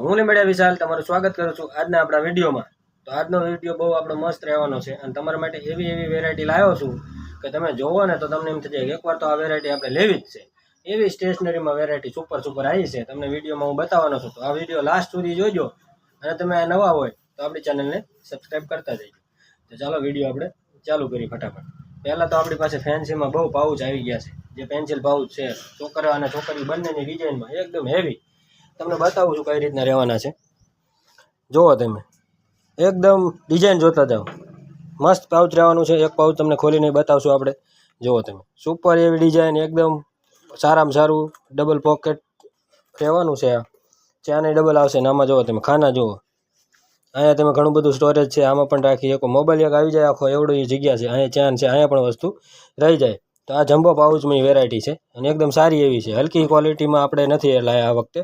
હું લીંબડિયા વિશાલ તમારું સ્વાગત કરું છું આજના આપણા વિડીયોમાં। તો આજનો વિડીયો બહુ આપણો મસ્ત રહેવાનો છે અને તમારા માટે એવી વેરાયટી લાવ્યો છું કે તમે જોવો ને તો તમને એમ થઈ જાય એકવાર તો આ વેરાયટી આપણે લેવી જ છે। એવી સ્ટેશનરીમાં વેરાયટી સુપર આવી છે, તમને વિડીયોમાં હું બતાવવાનો છું। તો આ વિડીયો લાસ્ટ સુધી જોજો અને તમે આ નવા હોય તો આપણી ચેનલને સબસ્ક્રાઈબ કરતા જજો। તો ચાલો વિડીયો આપણે ચાલુ કરીએ ફટાફટ। પહેલાં તો આપણી પાસે ફેન્સીમાં બહુ પાઉચ આવી ગયા છે, જે પેન્સિલ પાઉચ છે, છોકરા અને છોકરી બંનેની ડિઝાઇનમાં એકદમ હેવી। તમને બતાવું છું કઈ રીતના રહેવાના છે। જુઓ તમે એકદમ ડિઝાઇન જોતા જાઓ, મસ્ત પાઉચ રહેવાનું છે। એક પાઉચ તમને ખોલીને બતાવશું આપણે। જુઓ તમે સુપર એવી ડિઝાઇન, એકદમ સારામાં સારું ડબલ પોકેટ રહેવાનું છે। ચાને ડબલ આવશે ને આમાં જુઓ તમે ખાના જુઓ, અહીંયા તમે ઘણું બધું સ્ટોરેજ છે, આમાં પણ રાખી શકો। મોબાઈલ એક આવી જાય આખો એવડી જગ્યા છે, અહીંયા ચાન છે, અહીંયા પણ વસ્તુ રહી જાય। તો આ જમ્બો પાઉચની વેરાયટી છે અને એકદમ સારી એવી છે, હલકી ક્વોલિટીમાં આપણે નથી લાવ્યા આ વખતે,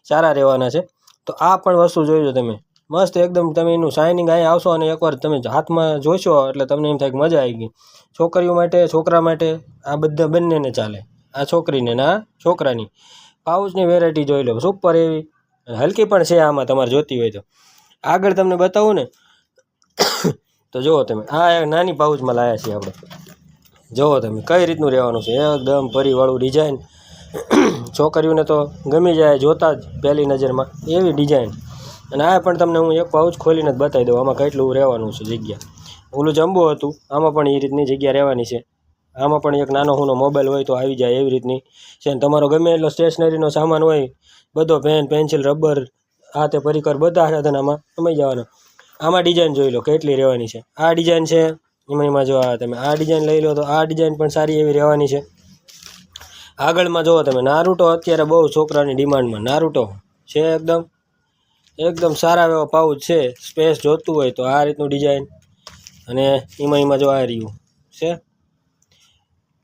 સારા રહેવાના છે। તો આ પણ વસ્તુ જોઈજો તમે, મસ્ત એકદમ તમે એનું શાઇનિંગ અહીંયા આવશો અને એકવાર તમે હાથમાં જોશો એટલે તમને એમ થાય કે મજા આવી ગઈ। છોકરીઓ માટે, છોકરા માટે, આ બધા બંનેને ચાલે, આ છોકરીને ને આ છોકરાની। પાઉચની વેરાયટી જોઈ લો, સુપર એવી, હલકી પણ છે આમાં તમારે જોતી હોય તો। આગળ તમને બતાવું ને તો જુઓ તમે આ એક નાની પાઉચમાં લાવ્યા છીએ આપણે। જુઓ તમે કઈ રીતનું રહેવાનું છે, એકદમ ભરીવાળું ડિઝાઇન, છોકરીઓને તો ગમી જાય જોતા જ પહેલી નજરમાં એવી ડિઝાઇન। અને આ પણ તમને હું એક પાઉચ ખોલીને જ બતાવી દઉં આમાં કેટલું રહેવાનું છે જગ્યા। ઓલું જમ્બો હતું, આમાં પણ એ રીતની જગ્યા રહેવાની છે। આમાં પણ એક નાનો હુનો મોબાઈલ હોય તો આવી જાય એવી રીતની છે। તમારો ગમે એટલો સ્ટેશનરીનો સામાન હોય, બધો પેન, પેન્સિલ, રબર, આ તે પરિકર બધા સાધન આમાં સમય જવાના। આમાં ડિઝાઇન જોઈ લો કેટલી રહેવાની છે। આ ડિઝાઇન છે, એમાં જો તમે આ ડિઝાઇન લઈ લો તો આ ડિઝાઇન પણ સારી એવી રહેવાની છે। આગળમાં જુઓ તમે નારુટો અત્યારે બહુ છોકરાની ડિમાન્ડમાં નારુટો છે, એકદમ સારા એવા પાઉચ છે। સ્પેસ જોતું હોય તો આ રીતનું ડિઝાઇન, અને એમાં જો આ રહ્યું છે,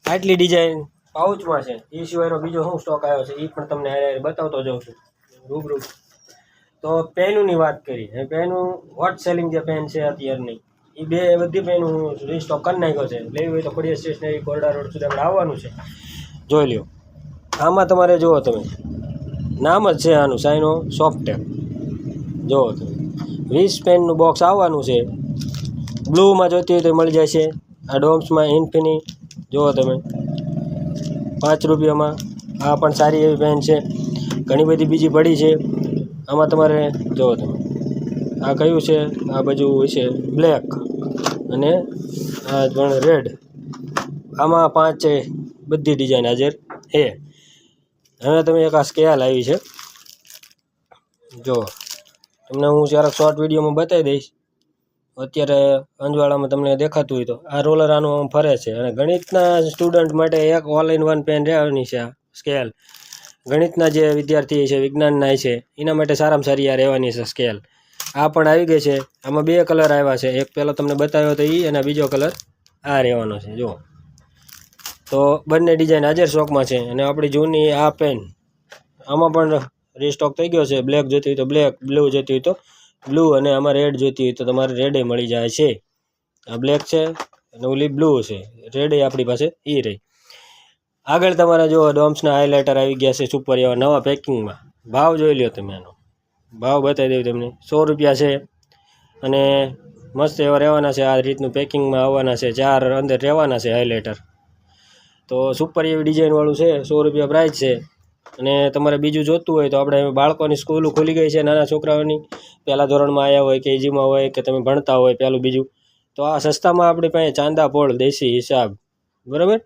આટલી ડિઝાઇન પાઉચમાં છે। એ સિવાયનો બીજો શું સ્ટોક આવ્યો છે એ પણ તમને બતાવતો જાઉં છું રૂબરૂ। તો પેનોની વાત કરી, પેનું હોટ સેલિંગ જે પેન છે અત્યારની, એ બધી પેન હું રીસ્ટોક કરી નાખ્યો છે। લેવી હોય તો ખોડિયાર સ્ટેશનરી કોરડા રોડ સુધી આપણે આવવાનું છે, જોઈ લ્યો। આમાં તમારે જુઓ તમે નામ જ છે આનું સાઇનો સોફ્ટેક, જુઓ તમે 20 પેનનું બોક્સ આવવાનું છે। બ્લુમાં જોતી હોય તો મળી જાય છે, આ ડોમ્સમાં ઇન્ફિની જુઓ તમે 5 રૂપિયામાં। આ પણ સારી એવી પેન છે, ઘણી બધી બીજી પડી છે। આમાં તમારે જુઓ તમે આ કયું છે, આ બાજુ છે બ્લેક અને આ પણ રેડ, આમાં 5 છે, બધી ડિઝાઇન હાજર છે। હવે તમે એક આ સ્કેલ આવી છે, જો તમને હું જરાક શોર્ટ વિડીયોમાં બતાવી દઈશ। અત્યારે અંજવાળામાં તમને દેખાતું હોય તો આ રોલર આનું ફરે છે, અને ગણિતના સ્ટુડન્ટ માટે એક ઓલ ઇન વન પેન રહેવાની છે આ સ્કેલ। ગણિતના જે વિદ્યાર્થી છે, વિજ્ઞાનના છે, એના માટે સારામાં સારી આ રહેવાની છે સ્કેલ। આ પણ આવી ગઈ છે, આમાં 2 કલર આવ્યા છે, એક પહેલો તમને બતાવ્યો તો એ, અને બીજો કલર આ રહેવાનો છે। જુઓ તો બંને ડિઝાઇન હાજર સ્ટોકમાં છે। અને આપણી જૂની આ પેન આમાં પણ રીસ્ટોક થઈ ગયો છે। બ્લેક જોતી હોય તો બ્લેક, બ્લુ જોતી હોય તો બ્લુ, અને આમાં રેડ જોતી હોય તો તમારે રેડે મળી જાય છે। આ બ્લેક છે અને ઓલી બ્લુ છે, રેડે આપણી પાસે એ રહી। આગળ તમારે જો ડોમ્સના હાઇલાઇટર આવી ગયા છે સુપર એવા નવા પેકિંગમાં। ભાવ જોઈ લો તમે, આનો ભાવ બતાવી દઉં તમને, 100 રૂપિયા છે, અને મસ્ત એવા રહેવાના છે। આ રીતનું પેકિંગમાં આવવાના છે, 4 અંદર રહેવાના છે હાઇલાઇટર। તો સુપર એવી ડિઝાઇનવાળું છે, 100 રૂપિયા પ્રાઇસ છે। અને તમારે બીજું જોતું હોય તો આપણે બાળકોની સ્કૂલો ખુલી ગઈ છે, નાના છોકરાઓની, પહેલાં ધોરણમાં આવ્યા હોય, કેજીમાં હોય, કે તમે ભણતા હોય પહેલું બીજું, તો આ સસ્તામાં આપણી પાસે ચાંદાપોળ દેશી હિસાબ, બરાબર,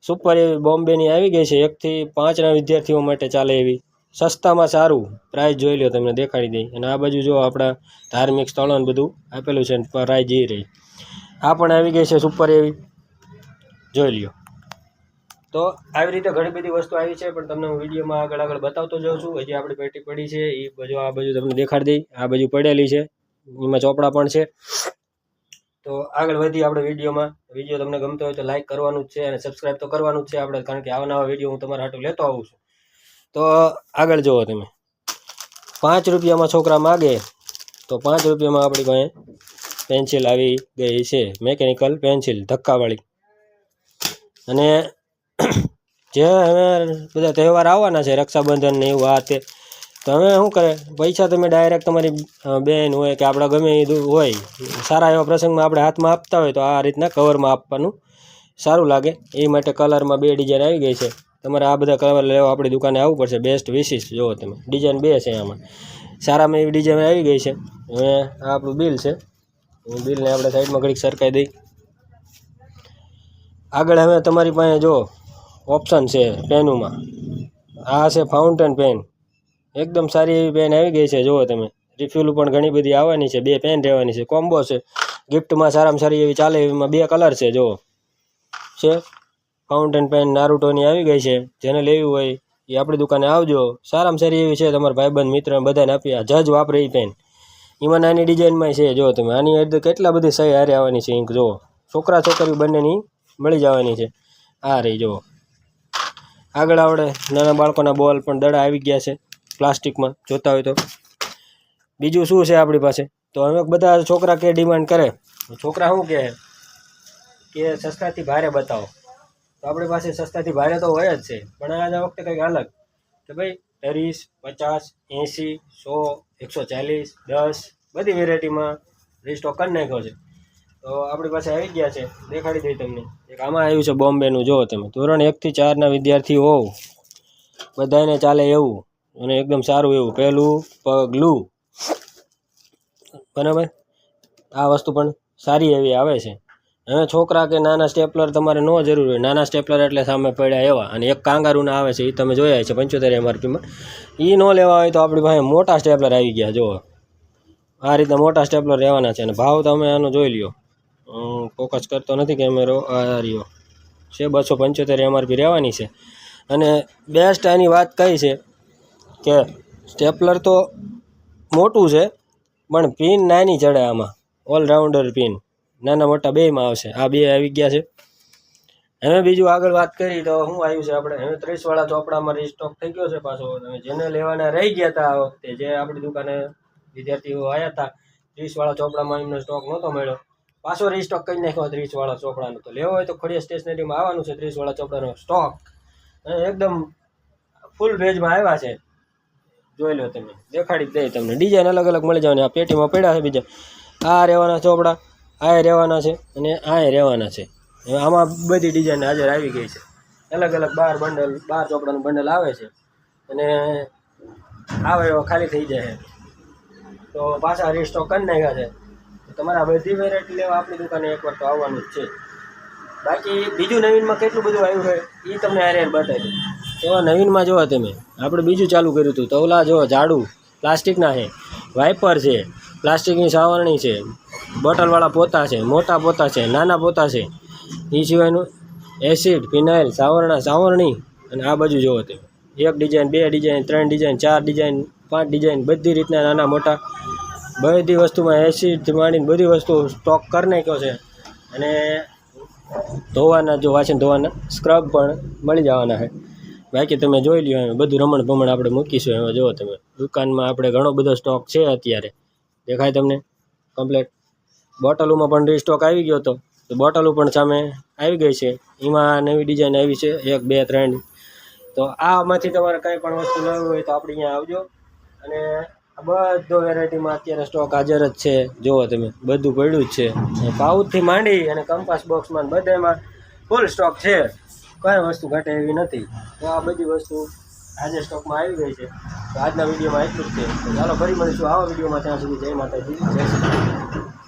સુપર એવી બોમ્બેની આવી ગઈ છે, 1 થી 5ના વિદ્યાર્થીઓ માટે ચાલે એવી, સસ્તામાં સારું પ્રાઇસ જોઈ લો તમને દેખાડી દઈ। અને આ બાજુ જો આપણા ધાર્મિક સ્થળો બધું આપેલું છે, પ્રાઇસ એ રહી। આ પણ આવી ગઈ છે સુપર એવી, જોઈ લ્યો। તો આવી રીતે ઘણી બધી વસ્તુ આવી છે, પણ તમને હું વિડીયોમાં આગળ બતાવતો જાઉં છું। હજી આપણી પેટી પડી છે એ બાજુ, આ બાજુ તમને દેખાડી દઈ, આ બાજુ પડેલી છે, એમાં ચોપડા પણ છે। તો આગળ વધી આપણે વિડીયોમાં। વિડીયો તમને ગમતો હોય તો લાઇક કરવાનું જ છે, અને સબસ્ક્રાઈબ તો કરવાનું જ છે આપણે, કારણ કે આવા નવા વિડીયો હું તમારા હાટું લેતો આવું છું। તો આગળ જુઓ તમે, 5 રૂપિયામાં છોકરા માગે તો 5 રૂપિયામાં આપણી પાસે પેન્સિલ આવી ગઈ છે, મેકેનિકલ પેન્સિલ ધક્કાવાળી। અને જે હવે બધા તહેવાર આવવાના છે, રક્ષાબંધન ને એવું આ તે, તો હવે શું કરે, પૈસા તમે ડાયરેક્ટ તમારી બેન હોય કે આપણા ગમે એ હોય સારા એવા પ્રસંગમાં આપણે હાથમાં આપતા હોય તો આ રીતના કવરમાં આપવાનું સારું લાગે. એ માટે કલરમાં 2 ડિઝાઇન આવી ગઈ છે. તમારે આ બધા કલર લેવા આપણી દુકાને આવવું પડશે. બેસ્ટ વિશિસ જુઓ તમે, ડિઝાઇન 2 છે આમાં, સારામાં એવી ડિઝાઇન આવી ગઈ છે. હવે આ આપણું બિલ છે, બિલને આપણે સાઈડમાં ઘડીક સરકાઈ દઈ. આગળ હવે તમારી પાસે જો ઓપ્શન છે પેનોમાં, આ છે ફાઉન્ટેન પેન, એકદમ સારી એવી પેન આવી ગઈ છે. જુઓ તમે, રિફિલ પણ ઘણી બધી આવવાની છે, 2 પેન રહેવાની છે, કોમ્બો છે. ગિફ્ટમાં સારામાં સારી એવી ચાલે એમાં 2 કલર છે. જુઓ છે ફાઉન્ટેન પેન નારુટોની આવી ગઈ છે. જેને લેવી હોય એ આપણી દુકાને આવજો. સારામાં સારી એવી છે, તમારા ભાઈબંધ મિત્ર બધાને આપી. આ જજ વાપરે એ પેન, એમાં નાની ડિઝાઇનમાં છે. જો તમે આની અંદર કેટલા બધી સહી હારે આવવાની છે. ઇંક જુઓ, છોકરા છોકરીઓ બંનેની મળી જવાની છે. આ રહી જુઓ. આગળ આવડે નાના બાળકોના બોલ પણ દડા આવી ગયા છે પ્લાસ્ટિકમાં, જોતા હોય તો. બીજું શું છે આપણી પાસે, તો હવે બધા છોકરા કે ડિમાન્ડ કરે, છોકરા શું કહે કે સસ્તાથી ભારે બતાવો, તો આપણી પાસે સસ્તાથી ભારે તો હોય જ છે. પણ આ વખતે કંઈક અલગ કે ભાઈ 30, 50, 80, 100, 140, 10 બધી વેરાયટીમાં રીસ્ટોક કરી નાખ્યો છે. તો આપણી પાસે આવી ગયા છે, દેખાડી દઈ તમને. એક આમાં આવ્યું છે બોમ્બેનું, જુઓ તમે, ધોરણ 1 થી 4ના વિદ્યાર્થી હોવ બધાને ચાલે એવું, અને એકદમ સારું એવું પહેલું પગલું, બરાબર. આ વસ્તુ પણ સારી એવી આવે છે. હવે છોકરા કે નાના સ્ટેપલર તમારે ન જરૂર હોય, નાના સ્ટેપલર એટલે સામે પડ્યા એવા, અને એક કાંગારૂના આવે છે, એ તમે જોયા છે 75 MRPમાં. એ ન લેવા હોય તો આપણી પાસે મોટા સ્ટેપલર આવી ગયા. જુઓ આ રીતના મોટા સ્ટેપલર રહેવાના છે. અને ભાવ તમે આનો જોઈ લ્યો, ફોકસ કરતો નથી કેમેરો, આ રહ્યો છે 275 MRP રહેવાની છે. અને બેસ્ટ આની વાત કઈ છે કે સ્ટેપલર તો મોટું છે પણ પિન નાની ચડે આમાં, ઓલરાઉન્ડર પિન નાના મોટા બેયમાં આવશે. આ 2 આવી ગયા છે. હવે બીજું આગળ વાત કરી તો શું આવ્યું છે આપણે, હવે 30 વાળા ચોપડામાં રીસ્ટોક થઈ ગયો છે પાછો. જેને લેવાના રહી ગયા હતા આ વખતે, જે આપણી દુકાને વિદ્યાર્થીઓ આવ્યા હતા 30 વાળા ચોપડામાં એમને સ્ટોક નહોતો મળ્યો, પાછો રીસ્ટોક કરી નાખ્યો 30 વાળા ચોપડાનો. તો લેવો હોય તો ખોડિયા સ્ટેશનરીમાં આવવાનું છે. 30 વાળા ચોપડાનો સ્ટોક એકદમ ફૂલ પેજમાં આવ્યા છે, જોઈ લો તમે, દેખાડી દે તમને. ડિઝાઇન અલગ અલગ મળી જવાની. આ પેટીમાં પડ્યા છે બીજા, આ રહેવાના ચોપડા, આ રહેવાના છે, અને આ રહેવાના છે. હવે આમાં બધી ડિઝાઇન હાજર આવી ગઈ છે, અલગ અલગ 12 ચોપડાનું બંડલ આવે છે. અને આવે એવા ખાલી થઈ જાય તો પાછા રીસ્ટોક કરી નાખ્યા છે. તમારે આ બધી વેરાયટી લેવા આપણી દુકાને એકવાર તો આવવાનું જ છે. બાકી બીજું નવીનમાં કેટલું બધું આવ્યું છે એ તમને હારે બતાવી દઉં. એવા નવીનમાં જોવા તમે આપણે બીજું ચાલુ કર્યું હતું. તવલા જો ઝાડુ પ્લાસ્ટિકના છે, વાઇપર છે, પ્લાસ્ટિકની સાવરણી છે, બોટલવાળા પોતા છે, મોટા પોતા છે, નાના પોતા છે. એ સિવાયનું એસિડ, ફિનાઇલ, સાવરણી. અને આ બાજુ જોવો તમે, 1 design, 2 design, 3 design, 4 design, 5 design, બધી રીતના નાના મોટા બધી વસ્તુમાં એસિડથી માંડીને બધી વસ્તુ સ્ટોક કરી નાખ્યો છે. અને ધોવાના, જો વાસણ ધોવાના સ્ક્રબ પણ મળી જવાના છે. બાકી તમે જોઈ લ્યો, હવે બધું રમણ ભમણ આપણે મૂકીશું. હવે જુઓ તમે, દુકાનમાં આપણે ઘણો બધો સ્ટોક છે અત્યારે, દેખાય તમને કમ્પ્લેટ. બોટલોમાં પણ રીસ્ટોક આવી ગયો હતો, તો બોટલો પણ સામે આવી ગઈ છે. એમાં નવી ડિઝાઇન આવી છે 1, 2, 3. તો આમાંથી તમારે કંઈ પણ વસ્તુ લેવી હોય તો આપણે અહીંયા આવજો. અને બધો વેરાયટીમાં અત્યારે સ્ટોક હાજર જ છે. જુઓ તમે, બધું પડ્યું જ છે. પાઉચથી માંડી અને કંપાસ બોક્સમાં બધામાં ફૂલ સ્ટોક છે, કંઈ વસ્તુ ઘટે એવી નથી. તો આ બધી વસ્તુ આજે સ્ટોકમાં આવી ગઈ છે. તો આજના વિડીયોમાં એટલું જ છે. તો ચાલો ફરી મળીશું આવા વિડીયોમાં. ત્યાં સુધી જય માતાજી, જય શ્રી કૃષ્ણ.